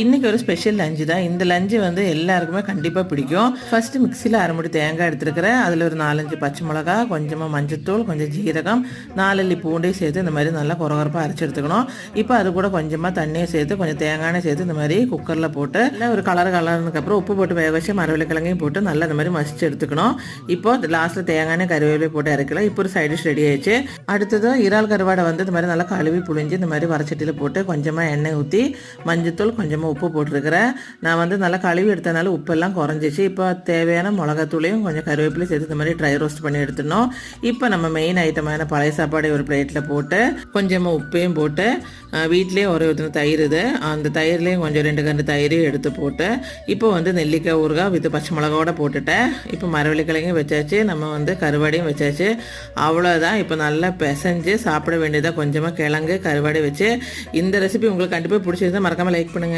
இன்றைக்கி ஒரு special lunch தான். இந்த லஞ்சு வந்து எல்லாருக்குமே கண்டிப்பாக பிடிக்கும். ஃபஸ்ட்டு மிக்சியில் அரைமுடி தேங்காய் எடுத்துருக்கிறேன். அதில் ஒரு 4-5 பச்சை மிளகா, கொஞ்சமாக மஞ்சத்தூள், கொஞ்சம் ஜீரகம், 4 அள்ளி பூண்டையும் சேர்த்து இந்த மாதிரி நல்லா குறகுறப்பாக அரைச்சி எடுத்துக்கணும். இப்போ அது கூட கொஞ்சமாக தண்ணியை சேர்த்து கொஞ்சம் தேங்காயை சேர்த்து இந்த மாதிரி குக்கரில் போட்டு இல்லை ஒரு கலர்னதுக்கப்புறம் உப்பு போட்டு வேக வச்சு மரவள்ளிக்கிழங்கையும் போட்டு நல்லா இந்த மாதிரி மசிச்சு எடுத்துக்கணும். இப்போ லாஸ்ட்டில் தேங்காய் கருவேப்பிலையும் போட்டு இறக்கலாம். இப்போ ஒரு சைடிஷ் ரெடி ஆயிடுச்சு. அடுத்தது இறால் கருவாடை வந்து இந்த மாதிரி நல்லா கழுவி புழிஞ்சு இந்த மாதிரி வரைச்சட்டியில் போட்டு கொஞ்சமாக எண்ணெய் ஊற்றி மஞ்சத்தூள் கொஞ்சமாக உப்பு போட்டிருக்கிறேன். நான் வந்து நல்லா கழுவி எடுத்தனால உப்பெல்லாம் குறைஞ்சிச்சு. இப்போ தேவையான மிளகாத்தூளையும் கொஞ்சம் கருவேப்பிலையும் சேர்த்து இந்த மாதிரி ட்ரை ரோஸ்ட் பண்ணி எடுத்துடணும். இப்போ நம்ம மெயின் ஐட்டமான பழைய சாப்பாடு ஒரு பிளேட்டில் போட்டு கொஞ்சமாக உப்பையும் போட்டு வீட்லேயே ஒரு தயிர் இது அந்த தயிர்லேயும் கொஞ்சம் 2 கண்டு தயிரையும் எடுத்து போட்டு இப்போ வந்து நெல்லிக்காய் ஊறுகாய் வித்து பச்சை மிளகாவோட போட்டுட்டேன். இப்போ மரவள்ளிக்கிழங்கையும் வச்சாச்சு, நம்ம வந்து கருவாடையும் வச்சாச்சு. அவ்வளோதான். இப்போ நல்லா பிசைஞ்சு சாப்பிட வேண்டியதாக கொஞ்சமாக கிழங்கு கருவாடை வச்சு. இந்த ரெசிபி உங்களுக்கு கண்டிப்பாக பிடிச்சிருந்தா மறக்காமல் லைக் பண்ணுங்கள்.